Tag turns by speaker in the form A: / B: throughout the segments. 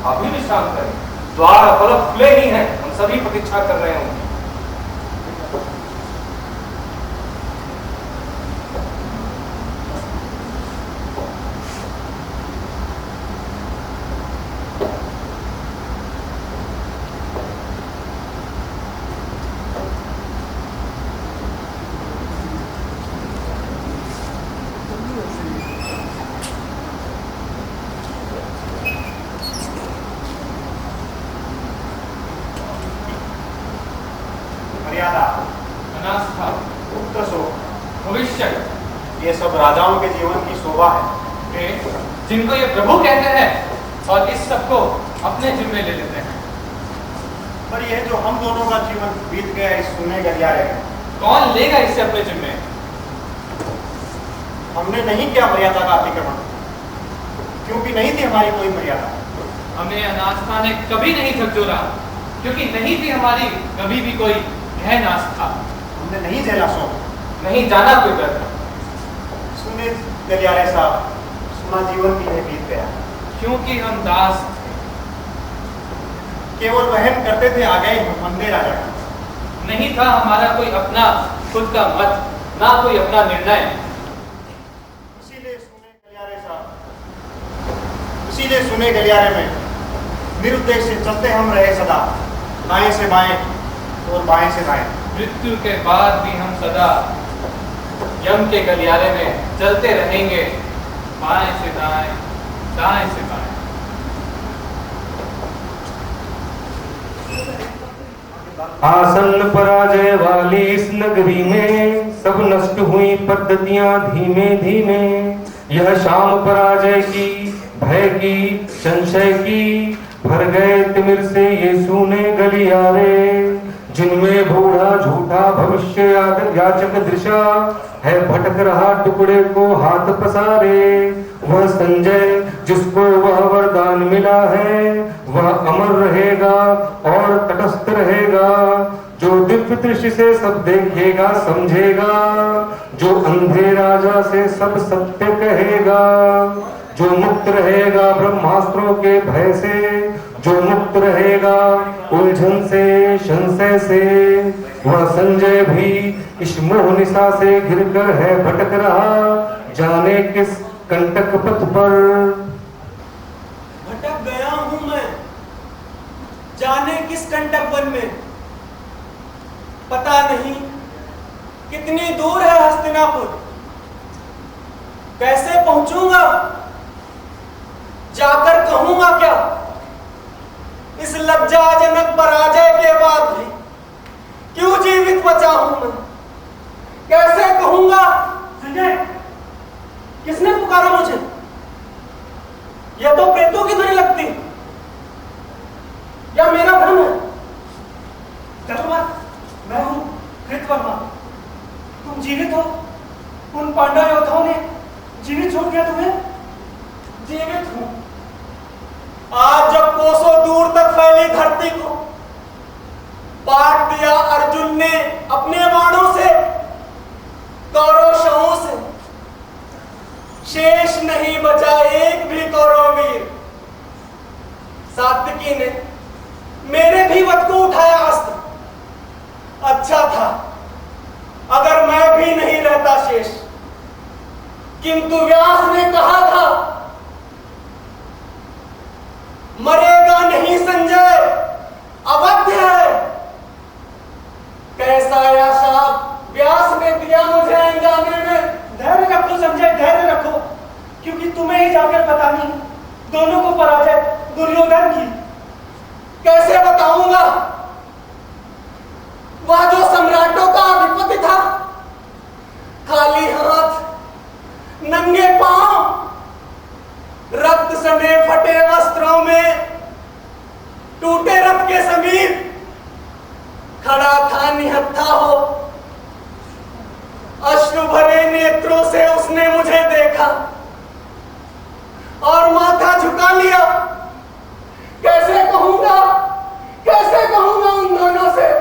A: अभी विश्राम करें। द्वार अपलक खुले ही हैं, हम सभी प्रतीक्षा कर रहे होंगे। अनास्था,
B: उत्तर शोक,
A: भविष्य,
B: ये सब राजाओं के जीवन की शोभा है,
A: जिनको ये प्रभु कहते हैं और इस सबको अपने जिम्मे ले लेते हैं।
B: पर यह जो हम दोनों का जीवन बीत गया इस सुने गलियारे में,
A: कौन लेगा इससे अपने जिम्मे?
B: हमने नहीं किया मर्यादा का अतिक्रमण, क्योंकि नहीं थी हमारी कोई मर्यादा।
A: हमें अनास्था ने कभी नहीं झकझोरा, क्योंकि नहीं थी हमारी कभी भी कोई गहन आस्था।
B: हमने नहीं झेला शोक,
A: नहीं जाना कोई डर।
B: सुने गलियारे साहब, सुना जीवन भी नहीं बीत गया,
A: क्योंकि हम दास थे।
B: केवल वहन करते थे आगे मंदे राजा।
A: नहीं था हमारा कोई अपना खुद का मत, ना कोई अपना निर्णय।
B: इसीलिए सुने गलियारे में निरुद्देश्य चलते हम रहे सदा, दाएं से बाएं और बाएं से दाएं।
A: मृत्यु के बाद भी हम सदा यम के गलियारे में चलते रहेंगे, बाएं से दाएं, दाएं से बाएं।
C: आसन्न पराजय वाली इस नगरी में सब नष्ट हुई पद्धतियां धीमे धीमे। यह शाम पराजय की, भय की, संशय की, भर गए तिमिर से ये सूने गलियारे, जिनमें बूढ़ा झूठा भविष्य याचक दृशा है भटक रहा टुकड़े को हाथ पसारे। वह संजय जिसको वह वरदान मिला है वह अमर रहेगा और तटस्थ रहेगा, जो दिव्य दृष्टि से सब देखेगा समझेगा, जो अंधे राजा से सब सत्य कहेगा, जो मुक्त रहेगा ब्रह्मास्त्रों के भय से, जो मुक्त रहेगा उलझन से संशय से। वह संजय भी इस मोह निशा से घिरकर है भटक रहा, जाने किस कंटक पथ पर।
D: भटक गया हूं मैं, जाने किस कंटक वन में। पता नहीं कितनी दूर है हस्तिनापुर, कैसे पहुंचूंगा, जाकर कहूंगा क्या। इस लज्जाजनक पराजय के बाद भी क्यों जीवित बचा हूं मैं, कैसे कहूंगा। संजय, किसने पुकारा मुझे? यह तो प्रेतों की ध्वनि लगती, या मेरा भ्रम है? चतुर्मा, मैं हूं कृतवर्मा। तुम जीवित हो? उन पांडव योद्धाओं ने जीवित छोड़ दिया तुम्हें? जीवित हूं। आज जब कोसों दूर तक फैली धरती को बांट दिया अर्जुन ने अपने बाणों से, कौरव शवों से, शेष नहीं बचा एक भी कौरव वीर। सात्विकी ने मेरे भी वध को उठाया अस्त्र। अच्छा था अगर मैं भी नहीं रहता शेष, किंतु व्यास ने कहा था मरेगा नहीं संजय, अवध्य है। कैसा शाप व्यास ने दिया मुझे अंजाने में। धैर्य रखो संजय, धैर्य रखो, क्योंकि तुम्हें ही जाकर बतानी दोनों को पराजय दुर्योधन की। कैसे बताऊंगा? वह जो सम्राटों का अधिपति था, खाली हाथ, नंगे पांव, रक्त सने फटे वस्त्रों में, टूटे रथ के समीप खड़ा था निहत्था हो। अश्रु भरे नेत्रों से उसने मुझे देखा और माथा झुका लिया। कैसे कहूंगा, कैसे कहूंगा उन दोनों से।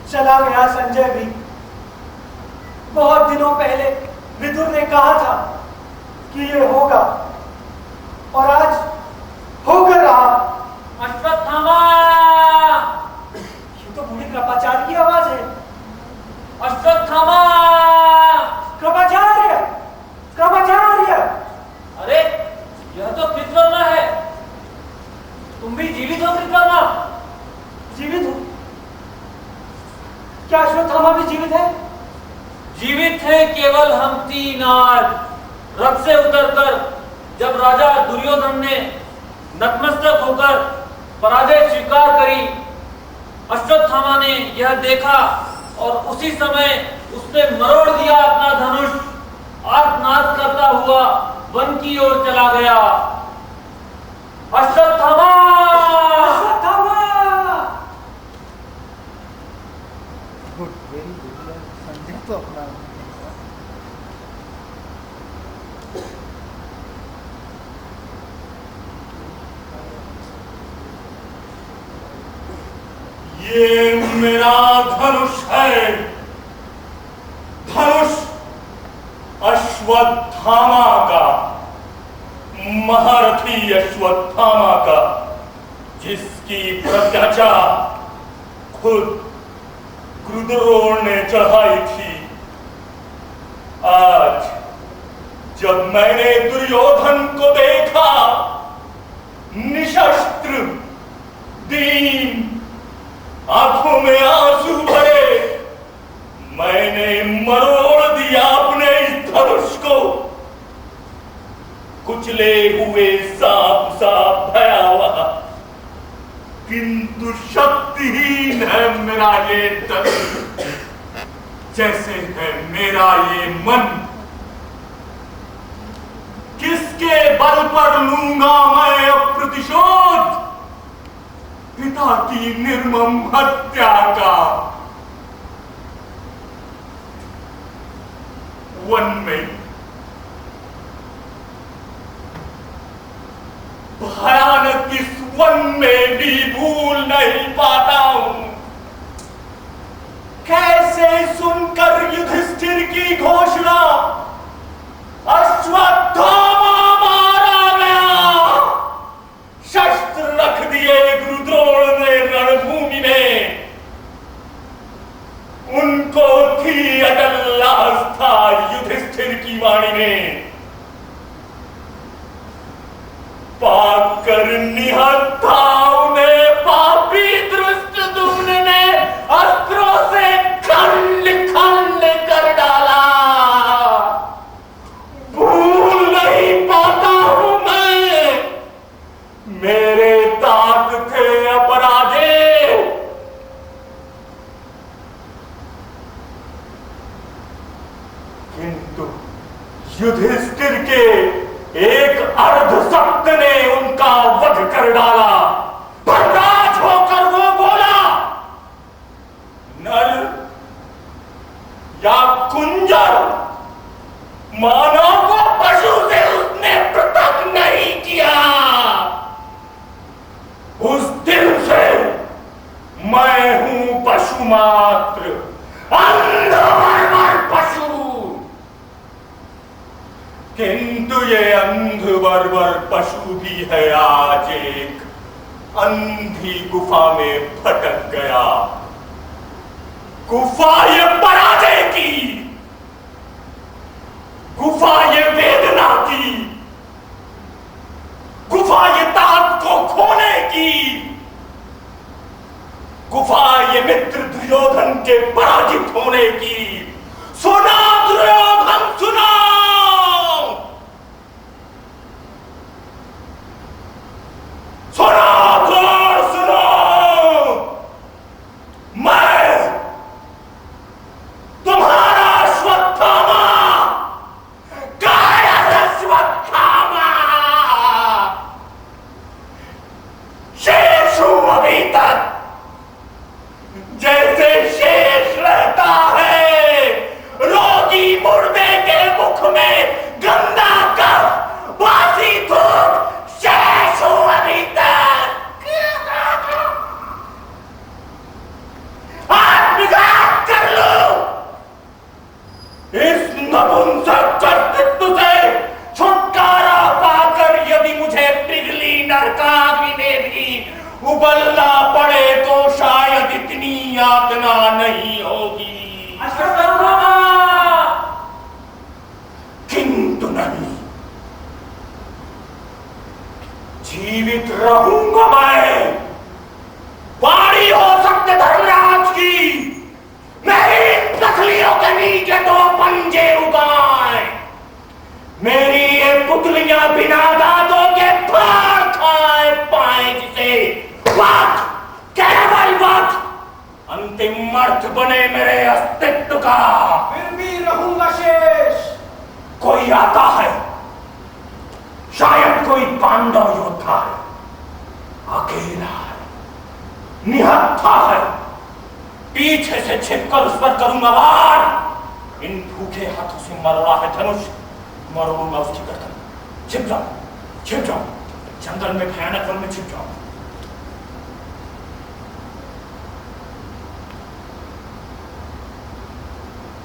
D: चला संजय भी। बहुत दिनों पहले विदुर ने कहा था कि ये होगा, और आज होकर रहा।
A: अश्वत्थामा!
D: ये तो बूढ़े कृपाचार्य की आवाज है।
A: अश्वत्थामा!
D: कृपाचार्य, कृपाचार्य!
A: अरे यह तो कृतवर्मा है। तुम भी जीवित हो कृतवर्मा?
D: जीवित हो? क्या अश्वत्थामा भी जीवित है?
A: जीवित है केवल हम तीन आज। रथ से उतरकर जब राजा दुर्योधन ने नतमस्तक होकर पराजय स्वीकार करी, अश्वत्थामा ने यह देखा और उसी समय उसने मरोड़ दिया अपना धनुष, आर्तनाद करता हुआ वन की ओर चला गया। अश्वत्थामा!
D: अश्वत्थामा!
B: संजय तो अपना
E: ये मेरा धनुष है, धनुष अश्वत्थामा का, महारथी अश्वत्थामा का, जिसकी प्रत्याचा खुद गुरुद्रोण ने चढ़ाई थी। आज जब मैंने दुर्योधन को देखा, निशस्त्र, दीन, आंखों में आंसू भरे, मैंने मरोड़ दिया अपने इस धनुष को। कुचले हुए सांप सा भयावह, किंतु शक्तिहीन है मेरा ये धनुष, जैसे है मेरा ये मन। किसके बल पर लूंगा मैं अब प्रतिशोध पिता की निर्मम हत्या का? वन में भयानक इस वन में भी भूल नहीं पाता हूं। कैसे सुनकर युधिष्ठिर की घोषणा अश्वत्थामा मारा गया, शस्त्र रख दिए गुरुद्रोण ने रणभूमि में। उनको थी अटल आस्था युधिष्ठिर की वाणी में, पाकर निहत्था उन्हें पापी दुष्ट दुम्न ने अस्त्रों से खंड खंड कर डाला। भूल नहीं पाता हूं मैं, मेरे तात थे अपराधे। किंतु युधिष्ठिर के एक अर्धसत्य ने उनका वध कर डाला। बर्दाश्त होकर वो बोला, नर या कुंजर, मानव को पशु से उसने पृथक नहीं किया। उस दिन से मैं हूं पशु मात्र, अंध पशु। किंतु ये अंध बर्बर पशु भी है आज एक अंधी गुफा में भटक गया। गुफा ये पराजय की, गुफा ये वेदना की, गुफा ये तात को खोने की, गुफा ये मित्र दुर्योधन के पराजित होने की। सुना दुर्योधन, सुना, सुना द्रोण, सुनो। मैं तुम्हारा अश्वत्थामा, कायर अश्वत्थामा, शेष हूं अभी तक, जैसे शेष रहता है रोगी मुर्दे के मुख रहूंगा मैं। बारी हो सकते धर्मराज की, मेरी तसलियों के नीचे दो पंजे उगाए। मेरी ये पुतलियां बिना दांतों के फाड़ खाए पाए, जिसे वक्त, केवल वक्त अंतिम अर्थ बने मेरे अस्तित्व का।
D: फिर भी रहूंगा शेष।
E: कोई आता है, शायद कोई पांडव योद्धा है, अकेला है, निहत्था है। पीछे से छिपकर उस पर करूंगा वार। इन भूखे हाथों से मरोड़ा है धनुष, मरोड़ूंगा उसकी गर्दन। छिप जाओ, छिप जाओ, जंगल में भयानक वन में छिप जाओ।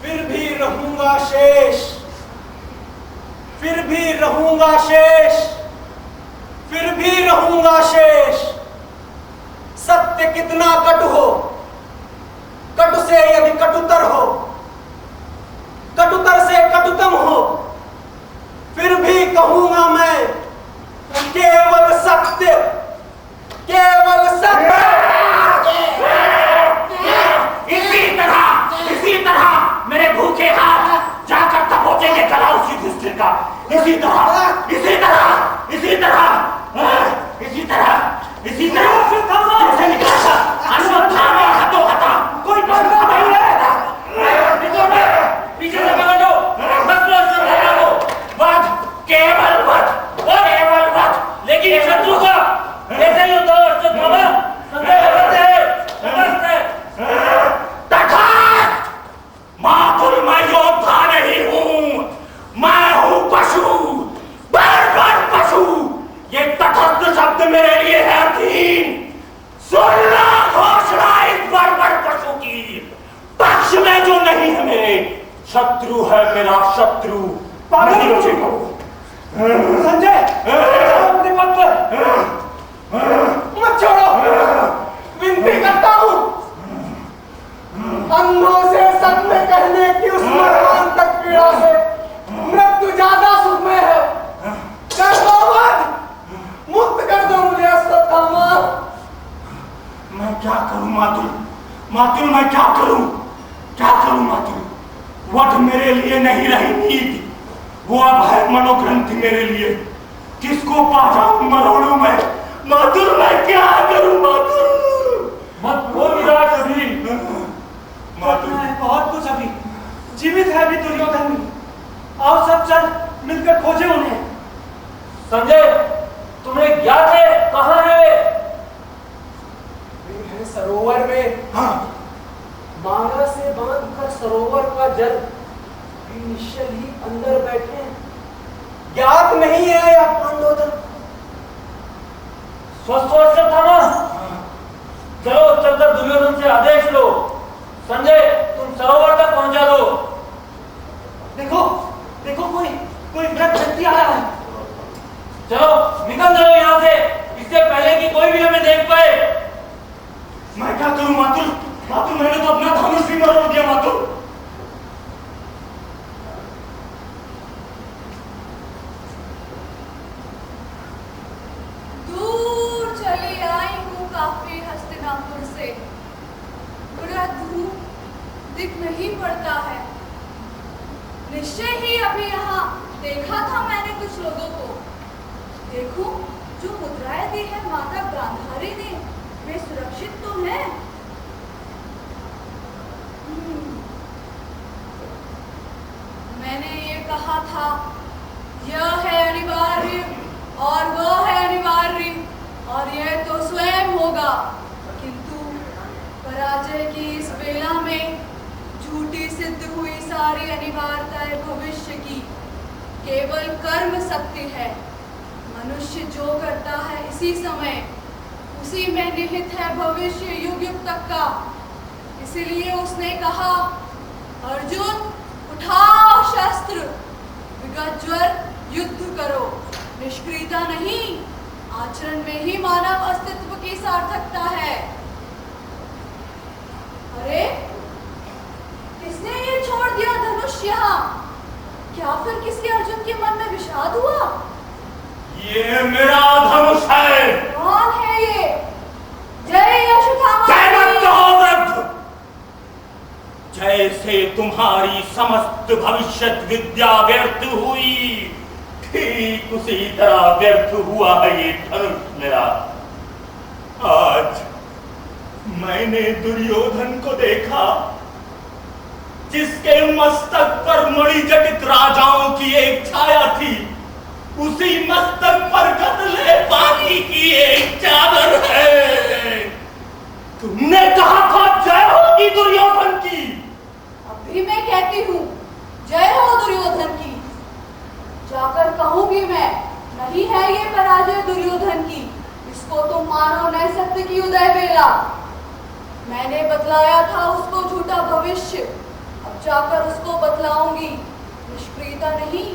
D: फिर भी रहूंगा शेष। फिर भी रहूंगा शेष। फिर भी रहूंगा शेष। सत्य कितना कटु हो, कटु से यदि कटुतर हो, कटुतर से कटुतम हो, फिर भी कहूंगा मैं केवल सत्य, केवल सत्य।
E: इसी तरह मेरे भूखे हाथ जाकर दबोचेंगे गला उसी दुष्ट का। इसी तरह, इसी तरह, इसी तरह, इसी तरह, इसी तरह जैसे निकला था अश्वत्थामा में हाथों हाथा। कोई पकड़ा नहीं है।
A: पीछे से पकड़ो, बस लो अश्वत्थामा को।
E: वध, केवल वध, केवल वध।
A: लेकिन शत्रु का ऐसे ही होता है अश्वत्थामा। संदेह करते हैं, समझते हैं।
E: मातुल मैं योद्धा नहीं हूं, मैं हूं पशु, बर्बर पशु। ये तटस्थ शब्द मेरे लिए है अधीन। सुनना घोषणा इस बर्बर पशु की, पक्ष में जो नहीं है मेरे, शत्रु है मेरा शत्रु। नहीं बचेगा।
D: संजय, अपने पद पर मत छोड़ो, विनती करता हूं। अंधों से सत्य कहने की उस मरमान तक पीड़ा से मृत्यु ज्यादा सुखमय है। कर दो मत, मुक्त कर दो मुझे अश्वत्थामा।
E: मैं क्या करूं मातुल, मातुल मैं क्या करूं, क्या करूं मातुल। वध मेरे लिए नहीं रही नीति, वो अब है मनोग्रंथि मेरे लिए। किसको पा जाऊं मरोड़ू मैं, मातुल मैं क्या करूं मातुल।
A: मत हो निराश अभी।
D: करना है बहुत कुछ अभी। जीवित है अभी दुर्योधन भी। आओ सब चल मिलकर खोजे उन्हें।
A: संजय, तुम्हें ज्ञात है कहाँ है?
D: वे हैं सरोवर में।
E: हाँ,
D: माला से बांधकर सरोवर का जल वे निश्चल ही अंदर बैठे हैं। ज्ञात नहीं है यह पांडवोदन।
A: स्वस्थ हो अश्वत्थामा? चलो चलकर दुर्योधन से आदेश लो। संजय, तुम सरोवर तक पहुंचा दो।
D: देखो देखो, कोई वृद्ध व्यक्ति आ रहा है।
A: चलो निकल जाओ यहाँ से, इससे पहले कि कोई भी हमें देख पाए।
E: मैं क्या करूं मातुल, मातुल मैंने तो अपना धनुष भी मरोड़ दिया मातुल।
F: दूर चली आई हूँ काफी हस्तिनापुर से। बुरा धूप दिख नहीं पड़ता है। निश्चय ही अभी यहाँ देखा था मैंने कुछ लोगों को। देखूं जो मुद्राएं दी है माता गांधारी ने, वे सुरक्षित तो हैं। मैंने ये कहा था, यह है अनिवार्य और वह है अनिवार्य और यह तो स्वयं होगा। किंतु पराजय की इस बेला में झूठी सिद्ध हुई सारी अनिवार्यताएं भविष्य की। केवल कर्म सत्य है। मनुष्य जो करता है इसी समय, उसी में निहित है भविष्य युग युग तक का। इसीलिए उसने कहा, अर्जुन उठाओ शस्त्र, विगतज्वर युद्ध करो। निष्क्रियता नहीं, आचरण में ही मानव अस्तित्व की सार्थकता है। अरे किसने ये छोड़ दिया धनुष यहाँ? क्या फिर किसी अर्जुन के मन में विषाद हुआ?
E: ये मेरा धनुष है। जैसे तुम्हारी समस्त भविष्य विद्या व्यर्थ हुई, ठीक उसी तरह व्यर्थ हुआ है ये धनुष मेरा। आज मैंने दुर्योधन को देखा, जिसके मस्तक पर मणिजटित राजाओं की एक छाया थी, उसी मस्तक पर कतले पानी की एक चादर है। तुमने कहा था जय होगी दुर्योधन की।
F: अभी मैं कहती हूँ जय हो दुर्योधन की। जाकर कहूंगी मैं, नहीं है ये पराजय दुर्योधन की, इसको तुम मानो न सत्य की उदय बेला। मैंने बतलाया था उसको झूठा भविष्य, अब जाकर उसको बतलाऊंगी। निष्क्रियता नहीं,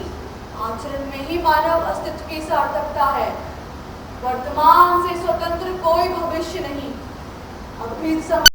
F: आचरण में ही मानव अस्तित्व की सार्थकता है। वर्तमान से स्वतंत्र कोई भविष्य नहीं। अभी समय